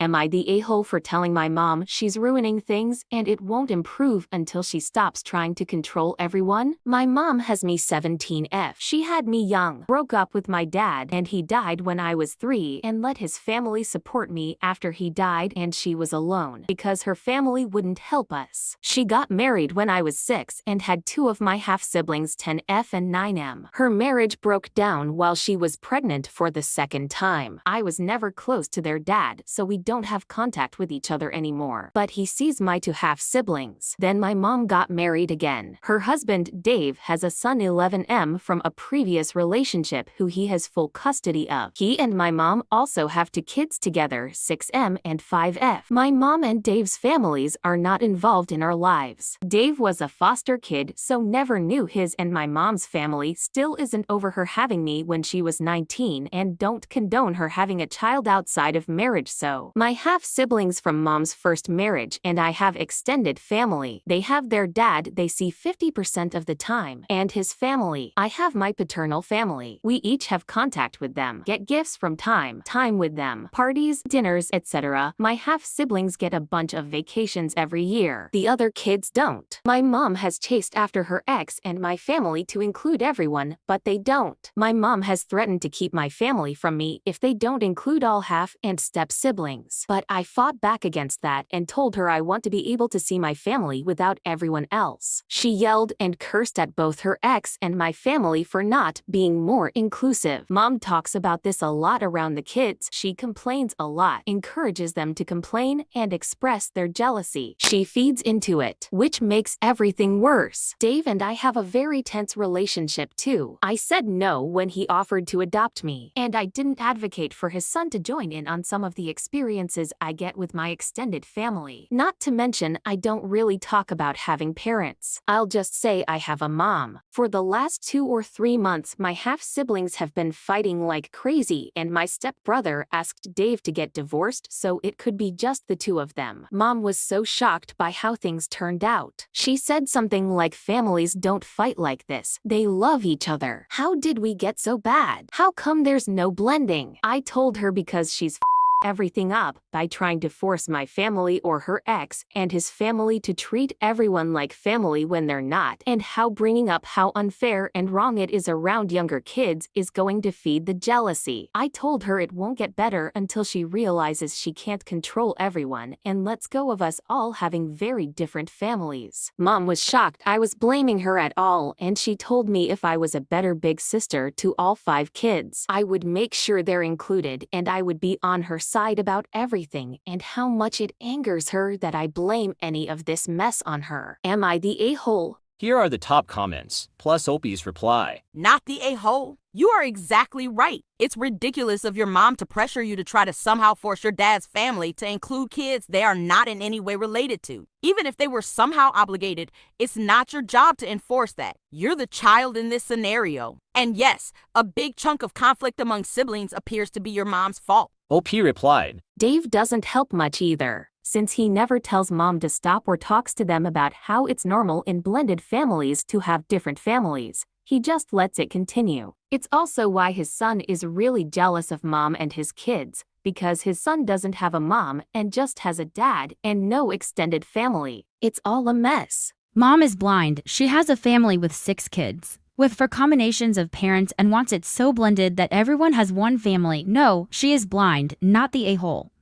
Am I the a-hole for telling my mom she's ruining things and it won't improve until she stops trying to control everyone? My mom has me 17F. She had me young, broke up with my dad, and he died when I was 3 and let his family support me after he died, and she was alone because her family wouldn't help us. She got married when I was 6 and had 2 of my half-siblings 10F and 9M. Her marriage broke down while she was pregnant for the second time. I was never close to their dad, so we don't have contact with each other anymore. But he sees my 2 half-siblings. Then my mom got married again. Her husband, Dave, has a son 11M from a previous relationship who he has full custody of. He and my mom also have 2 kids together, 6M and 5F. My mom and Dave's families are not involved in our lives. Dave was a foster kid, so never knew his and my mom's family still isn't over her having me when she was 19 and don't condone her having a child outside of marriage. So my half-siblings from mom's first marriage and I have extended family. They have their dad they see 50% of the time and his family. I have my paternal family. We each have contact with them, get gifts from time with them, parties, dinners, etc. My half-siblings get a bunch of vacations every year. The other kids don't. My mom has chased after her ex and my family to include everyone, but they don't. My mom has threatened to keep my family from me if they don't include all half and step siblings. But I fought back against that and told her I want to be able to see my family without everyone else. She yelled and cursed at both her ex and my family for not being more inclusive. Mom talks about this a lot around the kids. She complains a lot, encourages them to complain and express their jealousy. She feeds into it, which makes everything worse. Dave and I have a very tense relationship too. I said no when he offered to adopt me, and I didn't advocate for his son to join in on some of the experiences I get with my extended family. Not to mention, I don't really talk about having parents. I'll just say I have a mom. For the last 2 or 3 months, my half-siblings have been fighting like crazy, and my stepbrother asked Dave to get divorced so it could be just the 2 of them. Mom was so shocked by how things turned out. She said something like, families don't fight like this. They love each other. How did we get so bad? How come there's no blending? I told her because she's everything up by trying to force my family or her ex and his family to treat everyone like family when they're not, and how bringing up how unfair and wrong it is around younger kids is going to feed the jealousy. I told her it won't get better until she realizes she can't control everyone and lets go of us all having very different families. Mom was shocked I was blaming her at all, and she told me if I was a better big sister to all 5 kids, I would make sure they're included and I would be on her side about everything, and how much it angers her that I blame any of this mess on her. Am I the a-hole? Here are the top comments, plus Opie's reply. Not the a-hole. You are exactly right. It's ridiculous of your mom to pressure you to try to somehow force your dad's family to include kids they are not in any way related to. Even if they were somehow obligated, it's not your job to enforce that. You're the child in this scenario. And yes, a big chunk of conflict among siblings appears to be your mom's fault. OP replied, Dave doesn't help much either, since he never tells mom to stop or talks to them about how it's normal in blended families to have different families. He just lets it continue. It's also why his son is really jealous of mom and his kids, because his son doesn't have a mom and just has a dad and no extended family. It's all a mess. Mom is blind. She has a family with 6 kids, with 4 combinations of parents, and wants it so blended that everyone has one family. No, she is blind, not the a-hole.